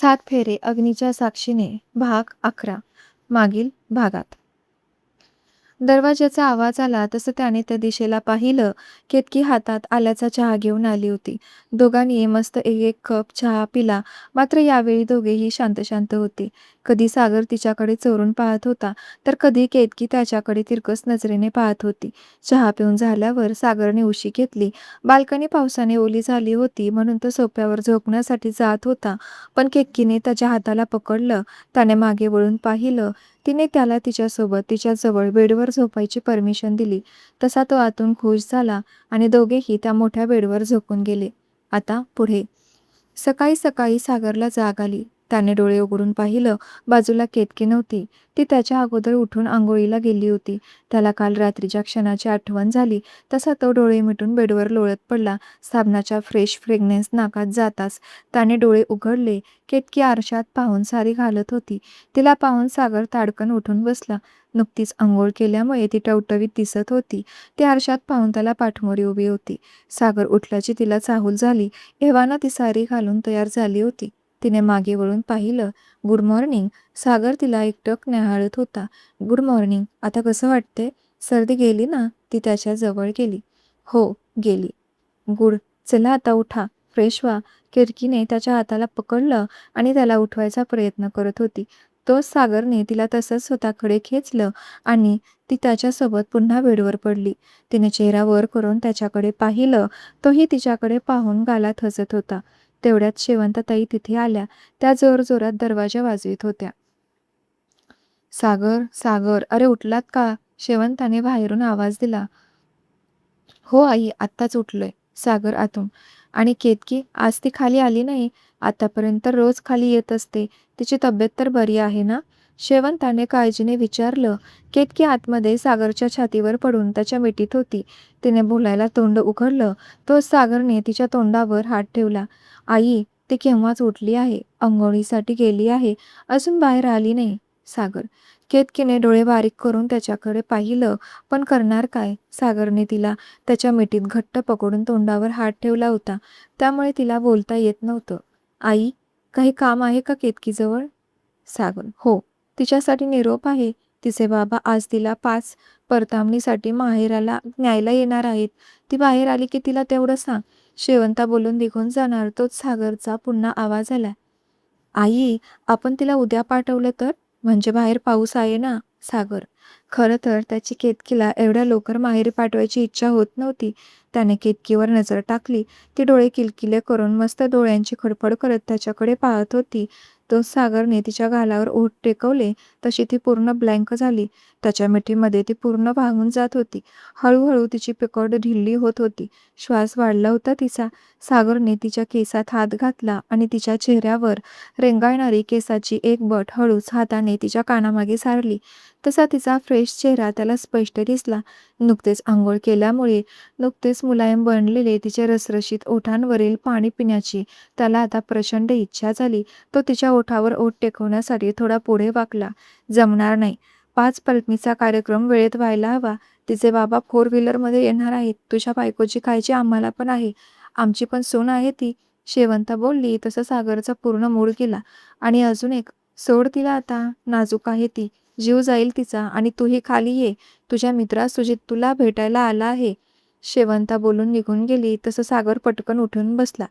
सात फेरे अग्नीच्या साक्षीने भाग 11 मागील भागात. दरवाजाचा आवाज आला तसं त्याने त्या दिशेला पाहिलं. केतकी हातात आल्याचा चहा घेऊन आली होती. दोघांनी मस्त एक एक कप चहा पिला. मात्र यावेळी दोघेही शांत शांत होते. कधी सागर तिच्याकडे चोरून पाहत होता, तर कधी केतकी त्याच्याकडे तिरकस नजरेने पाहत होती. चहा पिऊन झाल्यावर सागरने उशी घेतली. बाल्कनी पावसाने ओली झाली होती म्हणून तो सोफ्यावर झोपण्यासाठी जात होता, पण केतकीने त्याच्या हाताला पकडलं. त्याने मागे वळून पाहिलं. तिने त्याला तिच्यासोबत तिच्याजवळ बेडवर झोपायची परमिशन दिली. तसा तो आतून खुश झाला आणि दोघेही त्या मोठ्या बेडवर झोपून गेले. आता पुढे. सकाळी सकाळी सागरला जाग आली. त्याने डोळे उघडून पाहिलं. बाजूला केतकी नव्हती. ती त्याच्या अगोदर उठून आंघोळीला गेली होती. त्याला काल रात्रीच्या क्षणाची आठवण झाली. तसा तो डोळे मिटून बेडवर लोळत पडला. साबणाचा फ्रेश फ्रेग्रन्स नाकात जाताच त्याने डोळे उघडले. केतकी आरशात पाहून साडी घालत होती. तिला पाहून सागर ताडकन उठून बसला. नुकतीच आंघोळ केल्यामुळे ती टवटवीत दिसत होती. ती आरशात पाहून त्याला पाठमोरी उभी होती. सागर उठल्याची तिला चाहूल झाली. एव्हाना ती साडी घालून तयार झाली होती. तिने मागे वळून पाहिलं. Good morning. सागर तिला एकटक न्याहाळत होता. Good morning. आता कसं वाटते? सर्दी गेली ना? ती त्याच्या जवळ गेली. हो, गेली. गुड. चला आता उठा, फ्रेश व्हा. केतकीने त्याच्या हाताला पकडलं आणि त्याला उठवायचा प्रयत्न करत होती. तोच सागरने तिला तसंच स्वतःकडे खेचलं आणि ती त्याच्यासोबत पुन्हा बेडवर पडली. तिने चेहरा वर करून त्याच्याकडे पाहिलं. तोही तिच्याकडे पाहून गालात हसत होता. तेवढ्यात शेवंताताई तिथे आल्या. त्या जोरजोरात दरवाजा वाजवीत होत्या. सागर, सागर, अरे उठलात का? शेवंताने बाहेरून आवाज दिला. हो आई, आत्ताच उठलोय. सागर आतून. आणि केतकी, आज ती खाली आली नाही? आतापर्यंत रोज खाली येत असते. तिची तब्येत तर बरी आहे ना? शेवंताने काळजीने विचारलं. केतकी आतमध्ये सागरच्या छातीवर पडून त्याच्या मिठीत होती. तिने बोलायला तोंड उघडलं. तो सागरने तिच्या तोंडावर हात ठेवला. आई, ती केव्हाच उठली आहे. अंघोळीसाठी गेली आहे. अजून बाहेर आली नाही. सागर. केतकीने डोळे बारीक करून त्याच्याकडे पाहिलं. पण करणार काय? सागरने तिला त्याच्या मिठीत घट्ट पकडून तोंडावर हात ठेवला होता. त्यामुळे तिला बोलता येत नव्हतं. आई, काही काम आहे का केतकीजवळ? सागर. हो, तिच्यासाठी निरोप आहे. तिचे बाबा आज तिला 5 परतावणीसाठी माहेराला न्यायला येणार आहेत. ती बाहेर आली की तिला तेवढं सांग. शेवंता बोलून निघून जाणार तोच सागरचा पुन्हा आवाज आला. आई, आपण तिला उद्या पाठवलं तर? म्हणजे बाहेर पाऊस आहे ना? सागर. खरं तर त्याची केतकीला एवढ्या लवकर माहेरी पाठवायची इच्छा होत नव्हती. त्याने केतकीवर नजर टाकली. ती डोळे किलकिले करून मस्त डोळ्यांची खडफड करत त्याच्याकडे पाहत होती. तो सागरने तिच्या गालावर ओठ टेकवले तशी ती पूर्ण ब्लँक झाली. त्याच्या मिठीमध्ये ती पूर्ण भागून जात होती. हळूहळू तिची पकड ढिल्ली होत होती. श्वास वाढला होता तिचा. सागरने तिच्या केसात हात घातला आणि तिच्या चेहऱ्यावर रेंगाळणारी केसाची एक बट हळूच हाताने तिच्या कानामागे सारली. तसा तिचा फ्रेश चेहरा त्याला स्पष्ट दिसला. नुकतेच आंघोळ केल्यामुळे नुकतेच मुलायम बनलेले तिचे रसरशीत ओठांवरील पाणी पिण्याची त्याला आता प्रचंड इच्छा झाली. तो तिच्या ओठावर ओठ टेकवण्यासाठी थोडा पुढे वाकला. जमणार नाही. 5 पलटणीचा कार्यक्रम वेळेत व्हायला हवा. तिचे बाबा 4 व्हीलरमध्ये येणार आहेत. तुझ्या बायकोची काळजी आम्हाला पण आहे. आमची पण सून आहे ती. शेवंता बोलली तसं सागरचा पूर्ण मूड गेला. आणि अजून एक, सोड तिला आता. नाजूक आहे ती. जीव जाईल तिचा. आणि तूही खाली ये. तुझ्या मित्रा सुजित तुला भेटायला आला आहे. शेवंता बोलून निघून गेली तसं सागर पटकन उठून बसला.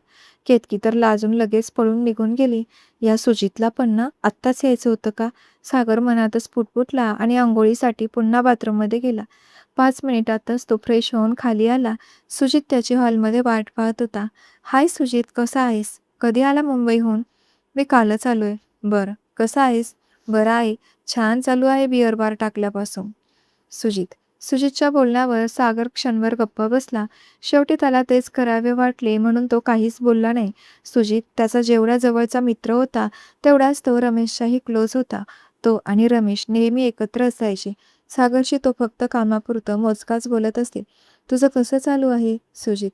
केतकी तर लाजून लगेच पळून निघून गेली. या सुजितला पण ना आत्ताच यायचं होतं का? सागर मनातच पुटपुटला आणि आंघोळीसाठी पुन्हा बाथरूममध्ये गेला. 5 मिनिटातच तो फ्रेश होऊन खाली आला. सुजित त्याची हॉलमध्ये वाट पाहत होता. हाय सुजित, कसा आहेस? कधी आला मुंबईहून? मी कालच आलोय. बरं, कसा आहेस? बरं आहे. छान चालू आहे बिअर बार टाकल्यापासून. सुजित. सुजितच्या बोलण्यावर सागर क्षणभर गप्प बसला. शेवटी त्याला तेच करावे वाटले म्हणून तो काहीच बोलला नाही. सुजित त्याचा जेवढा जवळचा मित्र होता तेवढाच तो रमेशच्याही क्लोज होता. तो आणि रमेश नेहमी एकत्र असायचे. सागरशी तो फक्त कामापुरतं मोजकाच बोलत असे. तुझं कसं चालू आहे? सुजित.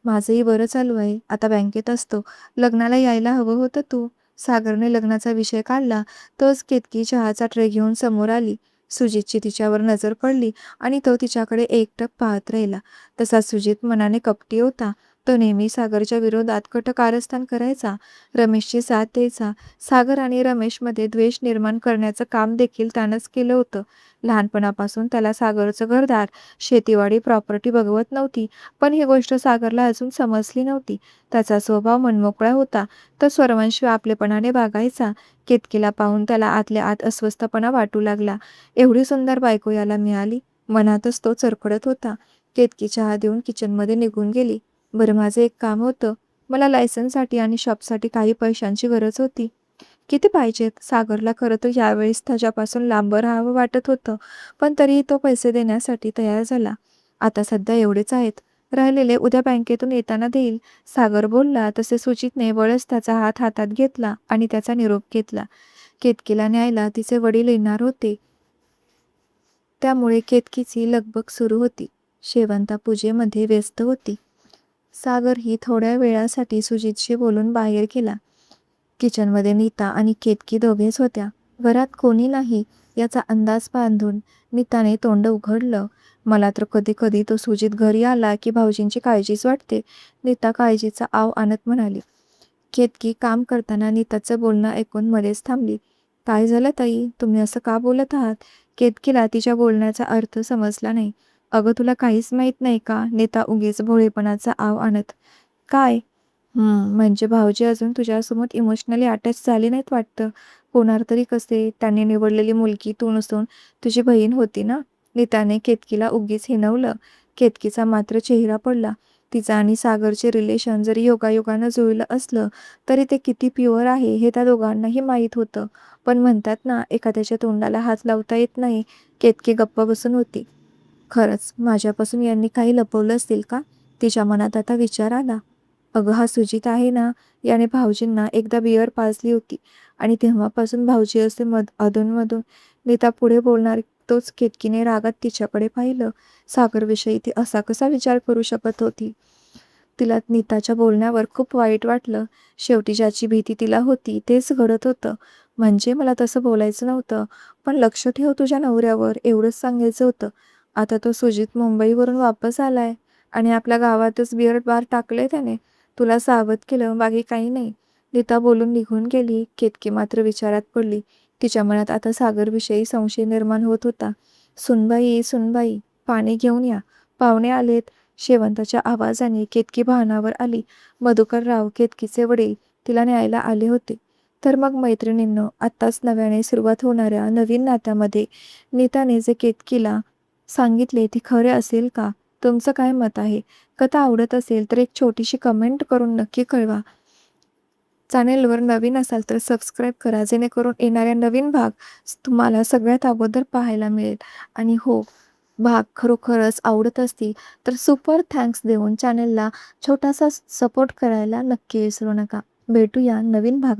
माझंही बरं चालू आहे. आता बँकेत असतो. लग्नाला यायला हवं होतं तू. सागरने लग्नाचा विषय काढला. तोच केतकी चहाचा ट्रे घेऊन समोर आली. सुजितची तिच्यावर नजर पडली आणि तो तिच्याकडे एकटक पाहत राहिला. तसा सुजित मनाने कपटी होता. तो नेहमी सागरच्या विरोधात कट कारस्थान करायचा, रमेशची साथ द्यायचा. सागर आणि रमेशमध्ये द्वेष निर्माण करण्याचं काम देखील त्यानंच केलं होतं. लहानपणापासून त्याला सागरचं घरदार, शेतीवाडी, प्रॉपर्टी बघवत नव्हती, पण ही गोष्ट सागरला अजून समजली नव्हती. त्याचा स्वभाव मनमोकळा होता. तो सर्वांशी आपलेपणाने वागायचा. केतकीला पाहून त्याला आतल्या आत अस्वस्थपणा वाटू लागला. एवढी सुंदर बायको याला मिळाली, मनातच तो चरखडत होता. केतकी चहा देऊन किचनमध्ये निघून गेली. बरं, माझं एक काम होतं. मला लायसन्ससाठी आणि शॉपसाठी काही पैशांची गरज होती. किती पाहिजेत? सागरला खरं तर यावेळेस त्याच्यापासून लांब राहावं वाटत होतं, पण तरीही तो पैसे देण्यासाठी तयार झाला. आता सध्या एवढेच आहेत. राहिलेले उद्या बँकेतून येताना देईल, सागर बोलला. तसे सुचितने वळच त्याचा हात हातात घेतला आणि त्याचा निरोप घेतला. केतकीला न्यायला तिचे वडील येणार होते, त्यामुळे केतकीची लगबग सुरू होती. शेवंता पूजेमध्ये व्यस्त होती. सागर ही थोड्या वेळासाठी सुजितशी बोलून बाहेर गेला. किचनमध्ये नीता आणि केतकी दोघेच होत्या. घरात कोणी नाही याचा अंदाज बांधून नीताने तोंड उघडलं. मला तर कधी कधी तो सुजित घरी आला की भाऊजींची काळजीच वाटते, नीता काळजीचा आव आणत म्हणाली. केतकी काम करताना नीताचं बोलणं ऐकून मध्येच थांबली. काय झालं ताई, तुम्ही असं का बोलत आहात? केतकीला तिच्या बोलण्याचा अर्थ समजला नाही. अगं, तुला काहीच माहीत नाही का? नीता उगीच भोळेपणाचा आव आणत. काय? म्हणजे भाऊजी अजून तुझ्यासोबत इमोशनली अटॅच झाले नाहीत वाटतं. होणार तरी कसे? त्यांनी निवडलेली मुलगी तू नसून तुझी बहीण होती ना? नीताने केतकीला उगीच हिणवलं. केतकीचा मात्र चेहरा पडला. तिचं आणि सागरचे रिलेशन जरी योगायोगानं जुळलं असलं तरी ते किती प्युअर आहे हे त्या दोघांनाही माहीत होतं. पण म्हणतात ना, एखाद्याच्या तोंडाला हात लावता येत नाही. केतकी गप्प बसून होती. खरंच माझ्यापासून यांनी काही लपवलं असतील का? तिच्या मनात आता विचार आला. अगं, हा सुजित आहे ना, याने भाऊजींना एकदा बिअर पाजली होती आणि तेव्हापासून भाऊजी असे अधूनमधून. नीता पुढे बोलणार तोच केतकीने रागात तिच्याकडे पाहिलं. सागरविषयी ती असा कसा विचार करू शकत होती? तिला नीताच्या बोलण्यावर खूप वाईट वाटलं. शेवटी ज्याची भीती तिला होती तेच घडत होतं. म्हणजे मला तसं बोलायचं नव्हतं, पण लक्ष ठेव तुझ्या नवऱ्यावर, एवढंच सांगायचं होतं. आता तो सुजित मुंबईवरून वापस आलाय आणि आपल्या गावातच बिअर बार टाकलंय त्याने. तुला सावध केलं, बाकी काही नाही. नीता बोलून निघून गेली. केतकी मात्र विचारात पडली. तिच्या मनात आता सागरविषयी संशय निर्माण होत होता. सुनबाई, सुनबाई, पाणी घेऊन या, पाहुणे आलेत. शेवंताच्या आवाजाने केतकी भानावर आली. मधुकरराव, केतकीचे वडील, तिला न्यायला आले होते. तर मग मैत्रिणींनो, आत्ताच नव्याने सुरुवात होणाऱ्या नवीन नात्यामध्ये नीताने जे केतकीला सांगितले ते खरे असेल का? तुमचं काय मत आहे? कथा आवडत असेल तर एक छोटीशी कमेंट करून नक्की कळवा. चॅनेलवर नवीन असाल तर सबस्क्राईब करा, जेणेकरून येणाऱ्या नवीन भाग तुम्हाला सगळ्यात अगोदर पाहायला मिळेल. आणि हो, भाग खरोखरच आवडत असतील तर सुपर थँक्स देऊन चॅनेलला छोटासा सपोर्ट करायला नक्की विसरू नका. भेटूया नवीन भागात.